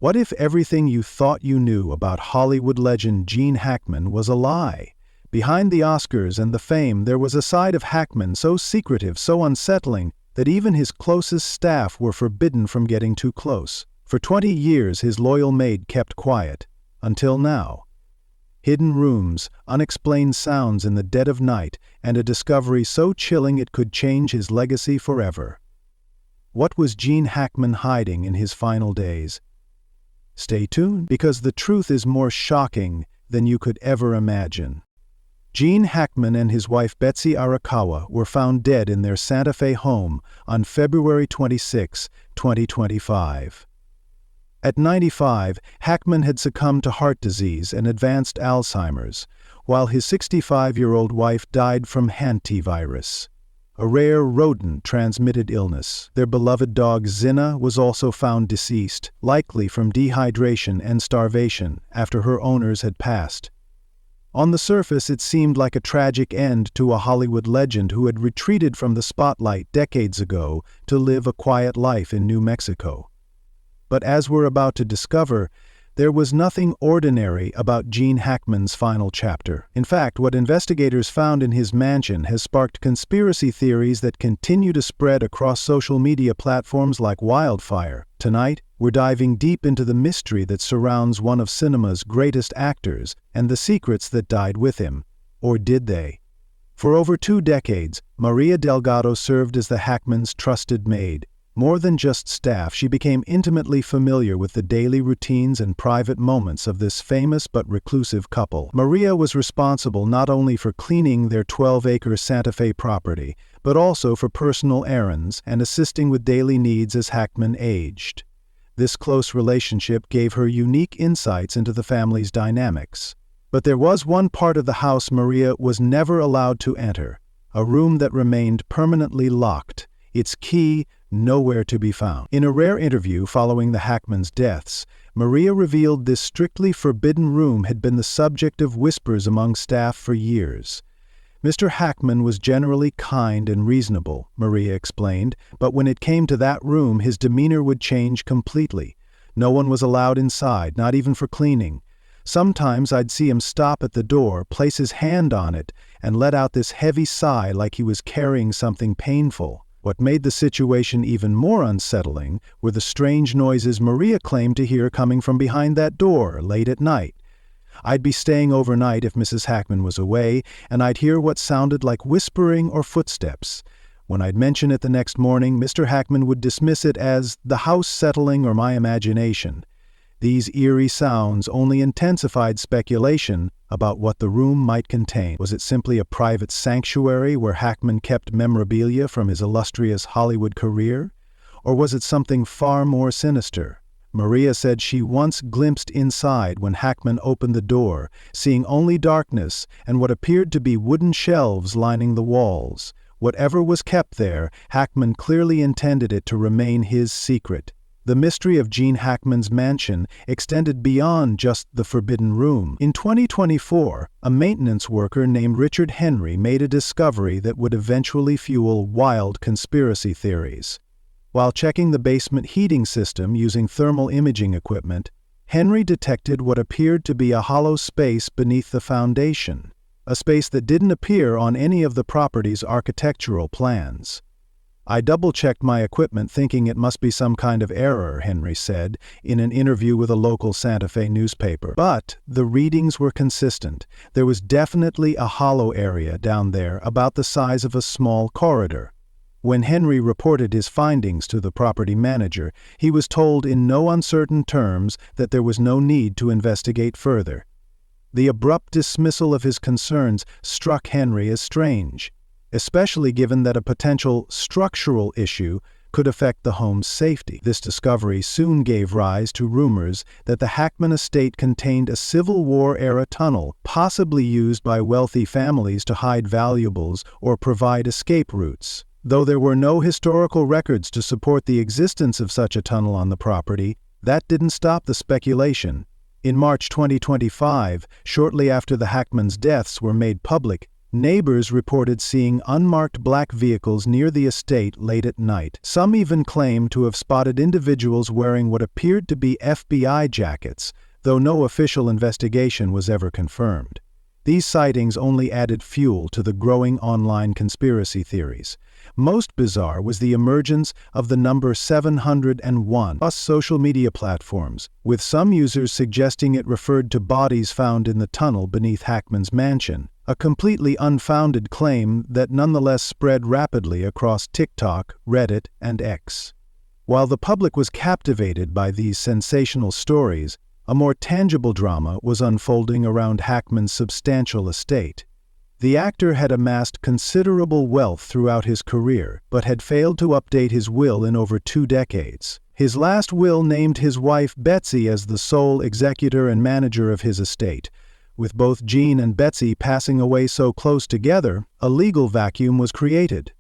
What if everything you thought you knew about Hollywood legend Gene Hackman was a lie? Behind the Oscars and the fame, there was a side of Hackman so secretive, so unsettling, that even his closest staff were forbidden from getting too close. For 20 years, his loyal Maid kept quiet. Until now. Hidden rooms, unexplained sounds in the dead of night, and a discovery so chilling it could change his legacy forever. What was Gene Hackman hiding in his final days? Stay tuned, because the truth is more shocking than you could ever imagine. Gene Hackman and his wife Betsy Arakawa were found dead in their Santa Fe home on February 26, 2025. At 95, Hackman had succumbed to heart disease and advanced Alzheimer's, while his 65-year-old wife died from hantavirus, a rare rodent-transmitted illness. Their beloved dog Zinna was also found deceased, likely from dehydration and starvation after her owners had passed. On the surface, it seemed like a tragic end to a Hollywood legend who had retreated from the spotlight decades ago to live a quiet life in New Mexico. But as we're about to discover, there was nothing ordinary about Gene Hackman's final chapter. In fact, what investigators found in his mansion has sparked conspiracy theories that continue to spread across social media platforms like wildfire. Tonight, we're diving deep into the mystery that surrounds one of cinema's greatest actors and the secrets that died with him. Or did they? For over 2 decades, Maria Delgado served as the Hackmans' trusted maid. More than just staff, she became intimately familiar with the daily routines and private moments of this famous but reclusive couple. Maria was responsible not only for cleaning their 12-acre Santa Fe property, but also for personal errands and assisting with daily needs as Hackman aged. This close relationship gave her unique insights into the family's dynamics. But there was one part of the house Maria was never allowed to enter, a room that remained permanently locked, its key nowhere to be found. In a rare interview following the Hackmans' deaths, Maria revealed this strictly forbidden room had been the subject of whispers among staff for years. Mr. Hackman was generally kind and reasonable, Maria explained, but when it came to that room, his demeanor would change completely. No one was allowed inside, not even for cleaning. Sometimes I'd see him stop at the door, place his hand on it, and let out this heavy sigh like he was carrying something painful. What made the situation even more unsettling were the strange noises Maria claimed to hear coming from behind that door late at night. I'd be staying overnight if Mrs. Hackman was away, and I'd hear what sounded like whispering or footsteps. When I'd mention it the next morning, Mr. Hackman would dismiss it as the house settling or my imagination. These eerie sounds only intensified speculation about what the room might contain. Was it simply a private sanctuary where Hackman kept memorabilia from his illustrious Hollywood career? Or was it something far more sinister? Maria said she once glimpsed inside when Hackman opened the door, seeing only darkness and what appeared to be wooden shelves lining the walls. Whatever was kept there, Hackman clearly intended it to remain his secret. The mystery of Gene Hackman's mansion extended beyond just the forbidden room. In 2024, a maintenance worker named Richard Henry made a discovery that would eventually fuel wild conspiracy theories. While checking the basement heating system using thermal imaging equipment, Henry detected what appeared to be a hollow space beneath the foundation, a space that didn't appear on any of the property's architectural plans. I double-checked my equipment thinking it must be some kind of error, Henry said in an interview with a local Santa Fe newspaper. But the readings were consistent. There was definitely a hollow area down there about the size of a small corridor. When Henry reported his findings to the property manager, he was told in no uncertain terms that there was no need to investigate further. The abrupt dismissal of his concerns struck Henry as strange, especially given that a potential structural issue could affect the home's safety. This discovery soon gave rise to rumors that the Hackman estate contained a Civil War-era tunnel, possibly used by wealthy families to hide valuables or provide escape routes. Though there were no historical records to support the existence of such a tunnel on the property, that didn't stop the speculation. In March 2025, shortly after the Hackmans' deaths were made public, Neighbors reported seeing unmarked black vehicles near the estate late at night. Some even claimed to have spotted individuals wearing what appeared to be FBI jackets, though no official investigation was ever confirmed. These sightings only added fuel to the growing online conspiracy theories. Most bizarre was the emergence of the number 701 across social media platforms, with some users suggesting it referred to bodies found in the tunnel beneath Hackman's mansion, a completely unfounded claim that nonetheless spread rapidly across TikTok, Reddit, and X. While the public was captivated by these sensational stories, a more tangible drama was unfolding around Hackman's substantial estate. The actor had amassed considerable wealth throughout his career, but had failed to update his will in over 2 decades. His last will named his wife Betsy as the sole executor and manager of his estate. With both Gene and Betsy passing away so close together, a legal vacuum was created.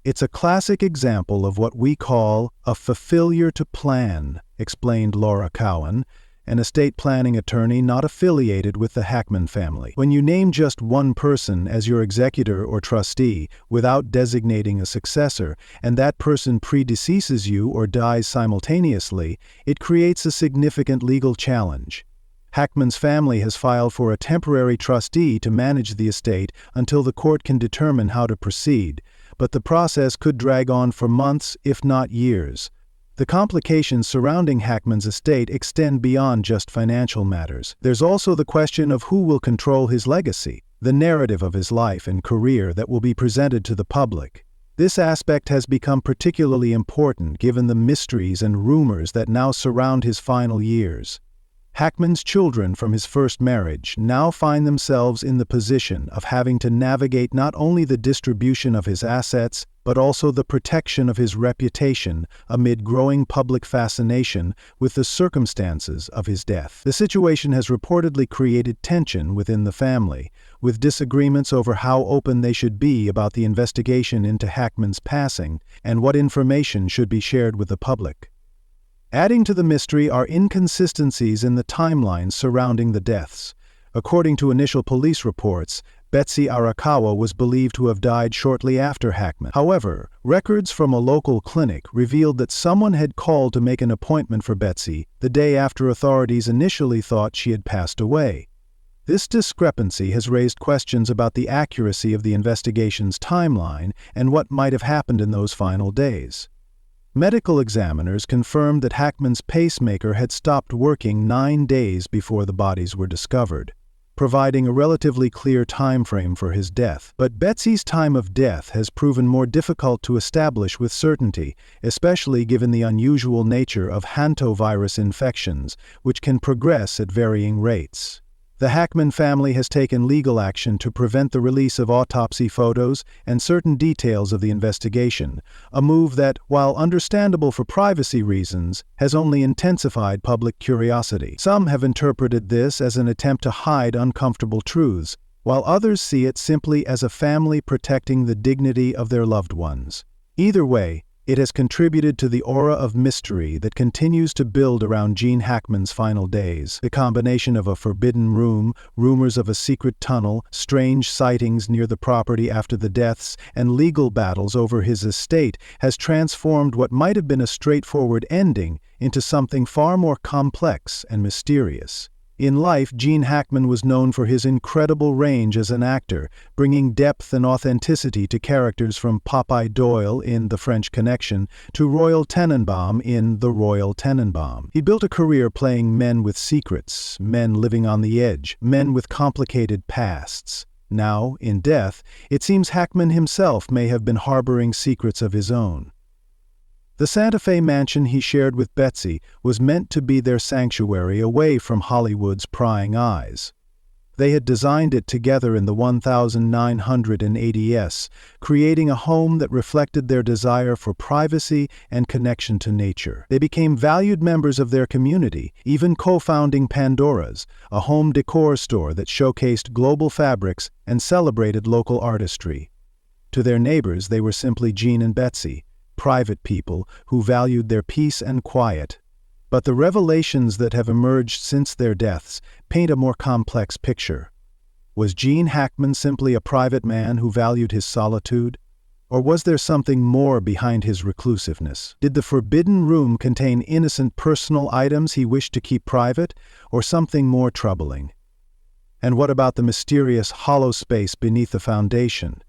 "It's a classic example of what we call a failure to plan," explained Arakawa, an estate planning attorney not affiliated with the Hackman family. "When you name just one person as your executor or trustee without designating a successor, and that person predeceases you or dies simultaneously, it creates a significant legal challenge. Hackman's family has filed for a temporary trustee to manage the estate until the court can determine how to proceed, but the process could drag on for months, if not years. The complications surrounding Hackman's estate extend beyond just financial matters. There's also the question of who will control his legacy, the narrative of his life and career that will be presented to the public. This aspect has become particularly important given the mysteries and rumors that now surround his final years. Hackman's children from his first marriage now find themselves in the position of having to navigate not only the distribution of his assets, but also the protection of his reputation amid growing public fascination with the circumstances of his death. The situation has reportedly created tension within the family, with disagreements over how open they should be about the investigation into Hackman's passing and what information should be shared with the public. Adding to the mystery are inconsistencies in the timelines surrounding the deaths. According to initial police reports, Betsy Arakawa was believed to have died shortly after Hackman. However, records from a local clinic revealed that someone had called to make an appointment for Betsy the day after authorities initially thought she had passed away. This discrepancy has raised questions about the accuracy of the investigation's timeline and what might have happened in those final days. Medical examiners confirmed that Hackman's pacemaker had stopped working 9 days before the bodies were discovered, providing a relatively clear time frame for his death. But Betsy's time of death has proven more difficult to establish with certainty, especially given the unusual nature of hantavirus infections, which can progress at varying rates. The Hackman family has taken legal action to prevent the release of autopsy photos and certain details of the investigation, a move that, while understandable for privacy reasons, has only intensified public curiosity. Some have interpreted this as an attempt to hide uncomfortable truths, while others see it simply as a family protecting the dignity of their loved ones. Either way, it has contributed to the aura of mystery that continues to build around Gene Hackman's final days. The combination of a forbidden room, rumors of a secret tunnel, strange sightings near the property after the deaths, and legal battles over his estate has transformed what might have been a straightforward ending into something far more complex and mysterious. In life, Gene Hackman was known for his incredible range as an actor, bringing depth and authenticity to characters from Popeye Doyle in The French Connection to Royal Tenenbaum in The Royal Tenenbaum. He built a career playing men with secrets, men living on the edge, men with complicated pasts. Now, in death, it seems Hackman himself may have been harboring secrets of his own. The Santa Fe mansion he shared with Betsy was meant to be their sanctuary away from Hollywood's prying eyes. They had designed it together in the 1980s, creating a home that reflected their desire for privacy and connection to nature. They became valued members of their community, even co-founding Pandora's, a home decor store that showcased global fabrics and celebrated local artistry. To their neighbors, they were simply Gene and Betsy, private people who valued their peace and quiet. But the revelations that have emerged since their deaths paint a more complex picture. Was Gene Hackman simply a private man who valued his solitude? Or was there something more behind his reclusiveness? Did the forbidden room contain innocent personal items he wished to keep private, or something more troubling? And what about the mysterious hollow space beneath the foundation?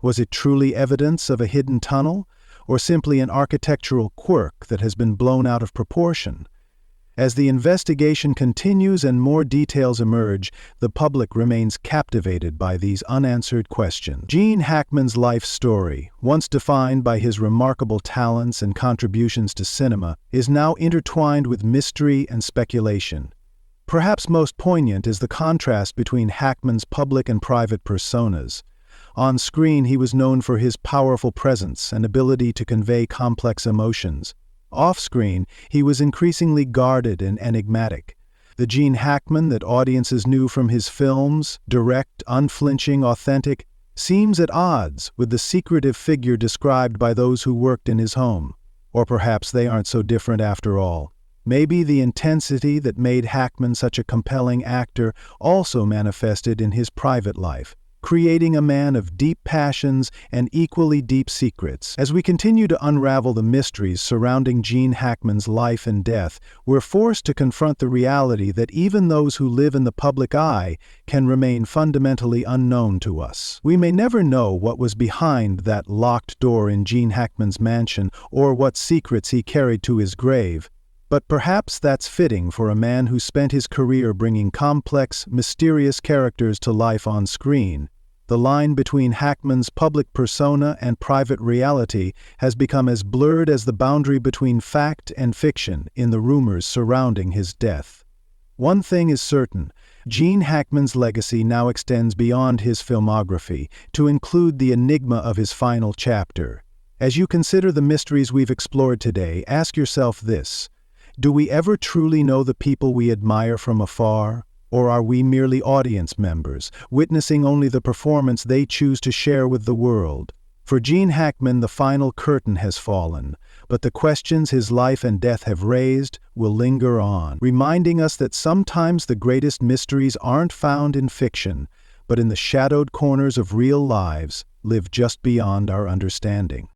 Was it truly evidence of a hidden tunnel, or simply an architectural quirk that has been blown out of proportion? As the investigation continues and more details emerge, the public remains captivated by these unanswered questions. Gene Hackman's life story, once defined by his remarkable talents and contributions to cinema, is now intertwined with mystery and speculation. Perhaps most poignant is the contrast between Hackman's public and private personas. On screen, he was known for his powerful presence and ability to convey complex emotions. Off-screen, he was increasingly guarded and enigmatic. The Gene Hackman that audiences knew from his films, direct, unflinching, authentic, seems at odds with the secretive figure described by those who worked in his home. Or perhaps they aren't so different after all. Maybe the intensity that made Hackman such a compelling actor also manifested in his private life, creating a man of deep passions and equally deep secrets. As we continue to unravel the mysteries surrounding Gene Hackman's life and death, we're forced to confront the reality that even those who live in the public eye can remain fundamentally unknown to us. We may never know what was behind that locked door in Gene Hackman's mansion or what secrets he carried to his grave. But perhaps that's fitting for a man who spent his career bringing complex, mysterious characters to life on screen. The line between Hackman's public persona and private reality has become as blurred as the boundary between fact and fiction in the rumors surrounding his death. One thing is certain: Gene Hackman's legacy now extends beyond his filmography to include the enigma of his final chapter. As you consider the mysteries we've explored today, ask yourself this: do we ever truly know the people we admire from afar? Or are we merely audience members, witnessing only the performance they choose to share with the world? For Gene Hackman, the final curtain has fallen, but the questions his life and death have raised will linger on, reminding us that sometimes the greatest mysteries aren't found in fiction, but in the shadowed corners of real lives, live just beyond our understanding.